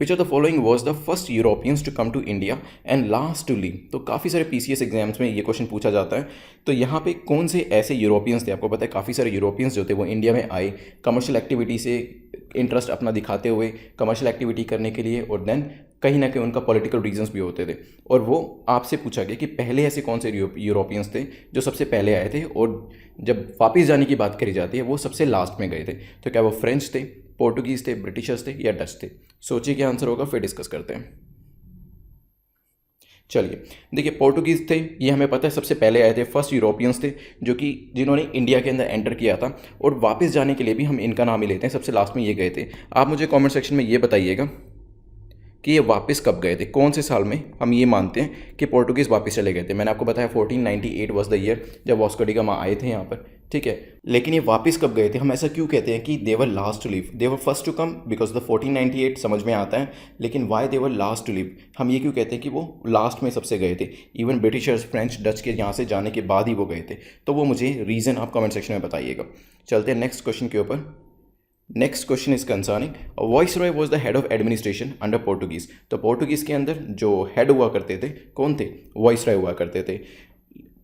Which of the following was the first Europeans to come to India and last to leave. तो काफ़ी सारे PCS exams में ये question पूछा जाता है। तो यहाँ पे कौन से ऐसे यूरोपियंस थे, आपको पता है काफ़ी सारे यूरोपियंस जो थे वो इंडिया में आए कमर्शियल एक्टिविटी से इंटरेस्ट अपना दिखाते हुए, कमर्शियल एक्टिविटी करने के लिए, और देन कहीं ना कहीं उनका पॉलिटिकल रीजंस भी होते थे। और वो आपसे पूछा गया कि पहले ऐसे कौन से यूरोपियंस थे जो सबसे पहले आए थे, और जब वापस जाने की बात करी जाती है वो सबसे लास्ट में गए थे। तो क्या वो फ्रेंच थे, पोर्टुगीज़ थे, ब्रिटिशर्स थे या डच थे? सोचिए क्या आंसर होगा, फिर डिस्कस करते हैं। चलिए देखिए, पोर्टुगीज़ थे, ये हमें पता है सबसे पहले आए थे, फर्स्ट यूरोपियंस थे जो कि जिन्होंने इंडिया के अंदर एंटर किया था। और वापस जाने के लिए भी हम इनका नाम ही लेते हैं, सबसे लास्ट में ये गए थे। आप मुझे कमेंट सेक्शन में ये बताइएगा कि ये वापस कब गए थे, कौन से साल में हम ये मानते हैं कि पोर्टुगीज़ वापस चले गए थे। मैंने आपको बताया 1498 वाज द ईयर जब वास्को डी गामा आए थे यहाँ पर, ठीक है। लेकिन ये वापस कब गए थे, हम ऐसा क्यों कहते हैं कि they were last to leave? They were first to come because the 1498 समझ में आता है, लेकिन why they were last to leave, हम ये क्यों कहते हैं कि वो लास्ट में सबसे गए थे? इवन ब्रिटिशर्स, फ्रेंच, डच के यहाँ से जाने के बाद ही वो गए थे। तो वो मुझे रीज़न आप कमेंट सेक्शन में बताइएगा। चलते हैं नेक्स्ट क्वेश्चन के ऊपर। Next question is concerning voice Roy was the head of administration under Portuguese. तो पोर्टुगीज़ के अंदर जो हेड हुआ करते थे कौन थे? वॉइस रॉय हुआ करते थे।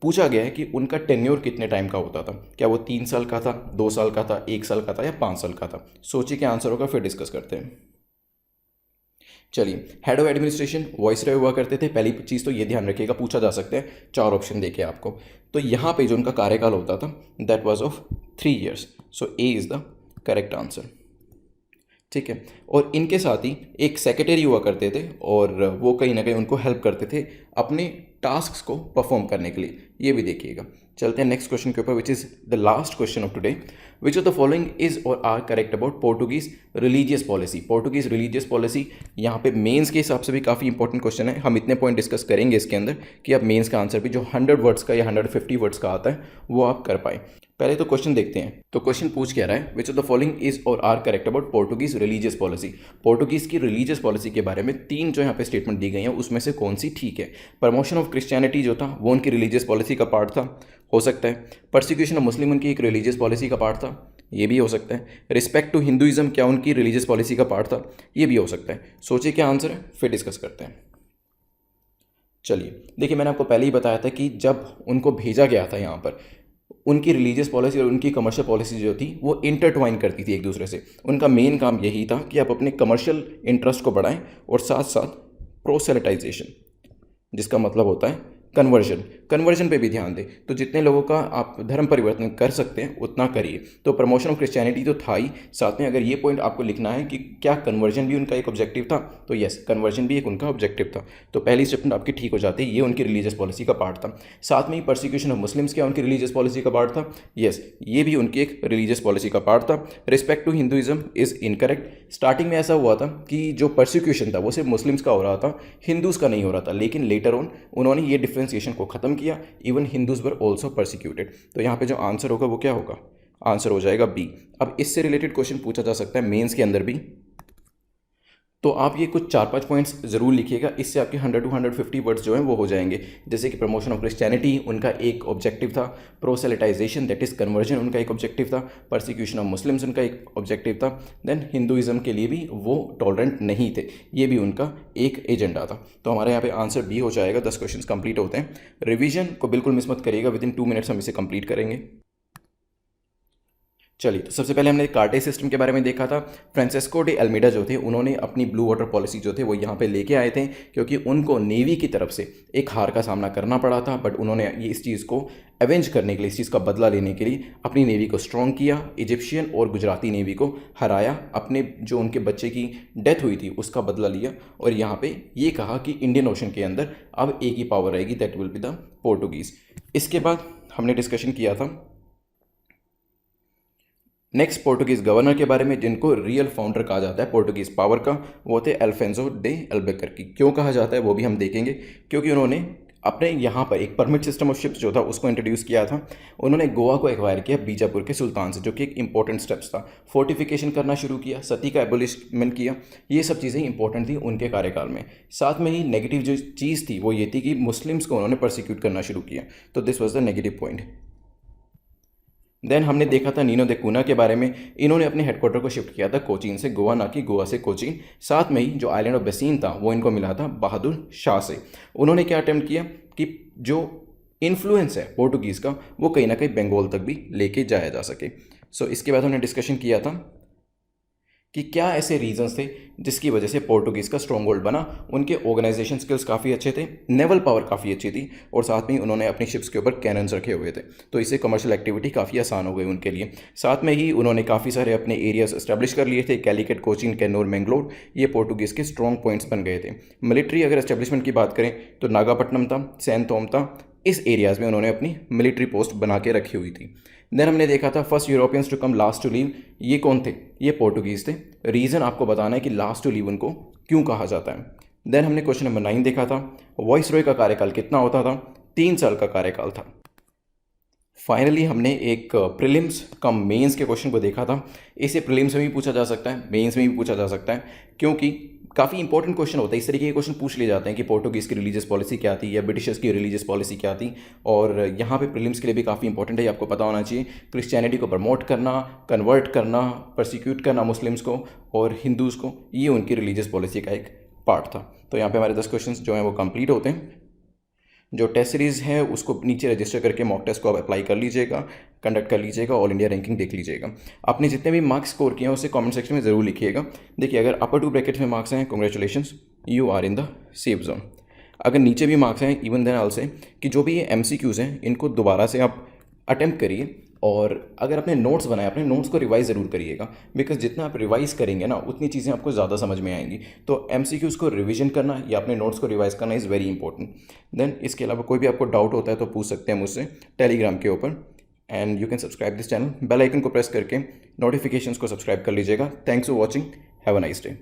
पूछा गया है कि उनका टेन्योर कितने टाइम का होता था, क्या वो 3 साल का था, 2 साल का था, 1 साल का था या 5 साल का था? सोचिए क्या आंसर होगा, फिर डिस्कस करते हैं। चलिए, head of administration voice Roy हुआ करते थे। पहली चीज़ तो ये ध्यान रखिएगा, पूछा जा सकता है, 4 ऑप्शन देखे आपको। तो यहाँ पे जो उनका कार्यकाल होता था that was of 3 years, so A is the correct answer, ठीक है। और इनके साथ ही एक सेक्रेटरी हुआ करते थे और वो कहीं ना कहीं उनको हेल्प करते थे अपने टास्क्स को परफॉर्म करने के लिए, ये भी देखिएगा। चलते हैं नेक्स्ट क्वेश्चन के ऊपर, which is the last question of today. Which of the following is और are correct about Portuguese religious policy? Portuguese religious policy यहाँ पे मेंस के हिसाब से भी काफ़ी इंपॉर्टेंट क्वेश्चन है। हम इतने पॉइंट डिस्कस करेंगे इसके अंदर कि आप मेंस का आंसर भी जो 100 वर्ड्स का या 150 वर्ड्स का आता है वो आप कर पाए। पहले तो क्वेश्चन देखते हैं। तो क्वेश्चन पूछ क्या रहा है, which of the following is और are correct about Portuguese religious policy? Portuguese की रिलीजियस पॉलिसी के बारे में 3 जो यहाँ पे स्टेटमेंट दी गई हैं उसमें से कौन सी ठीक है? प्रमोशन ऑफ क्रिश्चियनिटी जो था वो उनकी रिलीजियस पॉलिसी का पार्ट था, हो सकता है। परसिक्यूशन ऑफ मुस्लिम उनकी एक रिलीजियस पॉलिसी का पार्ट था, ये भी हो सकता है। रिस्पेक्ट टू हिंदुइज्म क्या उनकी रिलीजियस पॉलिसी का पार्ट था? ये भी हो सकता है। सोचिए क्या आंसर है, फिर डिस्कस करते हैं। चलिए देखिए, मैंने आपको पहले ही बताया था कि जब उनको भेजा गया था यहाँ पर, उनकी रिलीजियस पॉलिसी और उनकी कमर्शियल पॉलिसी जो थी वो इंटरट्वाइन करती थी एक दूसरे से। उनका मेन काम यही था कि आप अपने कमर्शियल इंटरेस्ट को बढ़ाएं और साथ साथ प्रोसेलिटाइजेशन, जिसका मतलब होता है कन्वर्जन पे भी ध्यान दें। तो जितने लोगों का आप धर्म परिवर्तन कर सकते हैं उतना करिए। तो प्रमोशन ऑफ क्रिश्चियनिटी तो था ही, साथ में अगर ये पॉइंट आपको लिखना है कि क्या कन्वर्जन भी उनका एक ऑब्जेक्टिव था, तो यस, कन्वर्जन भी एक उनका ऑब्जेक्टिव था। तो पहली स्टेटमेंट आपकी ठीक हो जाती है, ये उनकी रिलीजियस पॉलिसी का पार्ट था। साथ में ही परसिक्यूशन ऑफ मुस्लिम्स क्या उनकी रिलीजियस पॉलिसी का पार्ट था? यस, ये भी उनकी एक रिलीजियस पॉलिसी का पार्ट था। Respect to Hinduism is incorrect. Starting में ऐसा हुआ था कि जो परसिक्यूशन था वो सिर्फ मुस्लिम्स का हो रहा था, हिंदूज़ का नहीं हो रहा था, लेकिन लेटर ऑन उन्होंने ये डिफ्रेंसिएशन को ख़त्म किया। Even Hindus were also persecuted. तो यहाँ पे जो आंसर होगा वो क्या होगा? आंसर हो जाएगा बी। अब इससे रिलेटेड क्वेश्चन पूछा जा सकता है मेंस के अंदर भी, तो आप ये कुछ 4-5 पॉइंट्स ज़रूर लिखिएगा, इससे आपके 100 to 150 वर्ड्स जो हैं वो हो जाएंगे। जैसे कि प्रमोशन ऑफ क्रिश्चियनिटी उनका एक ऑब्जेक्टिव था, प्रोसेलिटाइजेशन दैट इज़ कन्वर्जन उनका एक ऑब्जेक्टिव था, परसिक्यूशन ऑफ मुस्लिम्स उनका एक ऑब्जेक्टिव था, देन हिंदुइज्म के लिए भी वो टॉलरेंट नहीं थे, ये भी उनका एक एजेंडा था। तो हमारे यहाँ पे आंसर बी हो जाएगा। 10 क्वेश्चन कंप्लीट होते हैं। रिविजन को बिल्कुल मिस मत करिएगा, विद इन 2 मिनट्स हम इसे कंप्लीट करेंगे। चलिए, तो सबसे पहले हमने कार्टे सिस्टम के बारे में देखा था। फ्रांसिस्को डे अल्मीडा जो थे उन्होंने अपनी ब्लू वाटर पॉलिसी जो थे वो यहाँ पे लेके आए थे, क्योंकि उनको नेवी की तरफ से एक हार का सामना करना पड़ा था। बट उन्होंने ये इस चीज़ को अवेंज करने के लिए, इस चीज़ का बदला लेने के लिए अपनी नेवी को स्ट्रॉन्ग किया, इजिप्शियन और गुजराती नेवी को हराया, अपने जो उनके बच्चे की डेथ हुई थी उसका बदला लिया, और यहाँ पे ये कहा कि इंडियन ओशन के अंदर अब एक ही पावर रहेगी, that will be the Portuguese. इसके बाद हमने डिस्कशन किया था नेक्स्ट पोर्टुगीज़ गवर्नर के बारे में, जिनको रियल फाउंडर कहा जाता है पोर्टुगीज़ पावर का, वो थे अल्फोंसो डे अल्बुकर्की। क्यों कहा जाता है वो भी हम देखेंगे, क्योंकि उन्होंने अपने यहाँ पर एक परमिट सिस्टम ऑफ शिप्स जो था उसको इंट्रोड्यूस किया था। उन्होंने गोवा को एक्वायर किया बीजापुर के सुल्तान से, जो कि एक इंपॉर्टेंट स्टेप्स था। फोर्टिफिकेशन करना शुरू किया, सती का एबोलिशमेंट किया, ये सब चीज़ें इंपॉर्टेंट थी उनके कार्यकाल में। साथ में ही नेगेटिव जो चीज़ थी वो ये थी कि मुस्लिम्स को उन्होंने प्रोसिक्यूट करना शुरू किया। तो this was the negative point. Then हमने देखा था नीनो दे कूना के बारे में। इन्होंने अपने हेडक्वार्टर को शिफ्ट किया था कोचीन से गोवा, ना कि गोवा से कोचीन। साथ में ही जो आइलैंड ऑफ बेसीन था वो इनको मिला था बहादुर शाह से। उन्होंने क्या अटेम्प्ट किया कि जो इन्फ्लुएंस है पोर्टुगीज़ का वो कहीं ना कहीं बंगाल तक भी लेके जाया जा सके। सो इसके बाद हमने डिस्कशन किया था कि क्या ऐसे रीजंस थे जिसकी वजह से पोर्टुगीज़ का स्ट्रॉन्ग होल्ड बना। उनके ऑर्गेनाइजेशन स्किल्स काफ़ी अच्छे थे, नेवल पावर काफ़ी अच्छी थी, और साथ में ही उन्होंने अपनी शिप्स के ऊपर कैनन्स रखे हुए थे, तो इससे कमर्शियल एक्टिविटी काफ़ी आसान हो गई उनके लिए। साथ में ही उन्होंने काफ़ी सारे अपने एरियाज इस्टेब्लिश कर लिए थे, कैलिकट, कोचीन, कैनूर, मैंगलोर, ये पोर्टुगीज़ के स्ट्रॉन्ग पॉइंट्स बन गए थे। मिलिट्री अगर एस्टेब्लिशमेंट की बात करें तो नागापट्टनम था, सैनथोम था, इस एरियाज़ में उन्होंने अपनी मिलिट्री पोस्ट बना के रखी हुई थी। देन हमने देखा था first Europeans to come last to leave, ये कौन थे? ये पोर्टुगीज़ थे। रीज़न आपको बताना है कि लास्ट टू लीव उनको क्यों कहा जाता है। देन हमने क्वेश्चन नंबर 9 देखा था, वॉइस रॉय का कार्यकाल कितना होता था? 3 साल का कार्यकाल था। फाइनली हमने एक प्रीलिम्स कम मेंस के क्वेश्चन को देखा था। इसे प्रीलिम्स में भी पूछा जा सकता है, मेंस में भी पूछा जा सकता है, क्योंकि काफ़ी इंपॉर्टेंट क्वेश्चन होता है। इस तरीके के क्वेश्चन पूछ लिए जाते हैं कि पोर्टुगीज़ की रिलीजियस पॉलिसी क्या थी या ब्रिटिशर्स की रिलीजियस पॉलिसी क्या थी। और यहाँ पे प्रीलिम्स के लिए भी काफ़ी इंपॉर्टेंट है, आपको पता होना चाहिए। क्रिश्चियनिटी को प्रमोट करना, कन्वर्ट करना, परसिक्यूट करना मुस्लिम्स को और हिंदूज़ को, ये उनकी रिलीजियस पॉलिसी का एक पार्ट था। तो यहाँ पे हमारे 10 क्वेश्चन जो हैं वो कंप्लीट होते हैं। जो टेस्ट सीरीज़ है उसको नीचे रजिस्टर करके मॉक टेस्ट को आप अप्लाई कर लीजिएगा, कंडक्ट कर लीजिएगा, ऑल इंडिया रैंकिंग देख लीजिएगा। आपने जितने भी मार्क्स स्कोर किए हैं उसे कमेंट सेक्शन में ज़रूर लिखिएगा। देखिए, अगर अपर 2 ब्रैकेट में मार्क्स हैं, congratulations, you are in the safe zone. अगर नीचे भी मार्क्स हैं, इवन देन ऑल से कि जो भी ये MCQs हैं इनको दोबारा से आप अटेम्प्ट करिए, और अगर अपने नोट्स बनाए, अपने नोट्स को रिवाइज़ ज़रूर करिएगा, बिकॉज जितना आप रिवाइज़ करेंगे ना उतनी चीज़ें आपको ज़्यादा समझ में आएंगी। तो MCQs को रिवीजन करना या अपने नोट्स को रिवाइज़ करना इज़ वेरी इंपॉर्टेंट। देन इसके अलावा कोई भी आपको डाउट होता है तो पूछ सकते हैं मुझसे टेलीग्राम के ऊपर। And you can subscribe this channel, bell icon को प्रेस करके नोटिफिकेशंस को सब्सक्राइब कर लीजिएगा। Thanks for watching, have a nice day.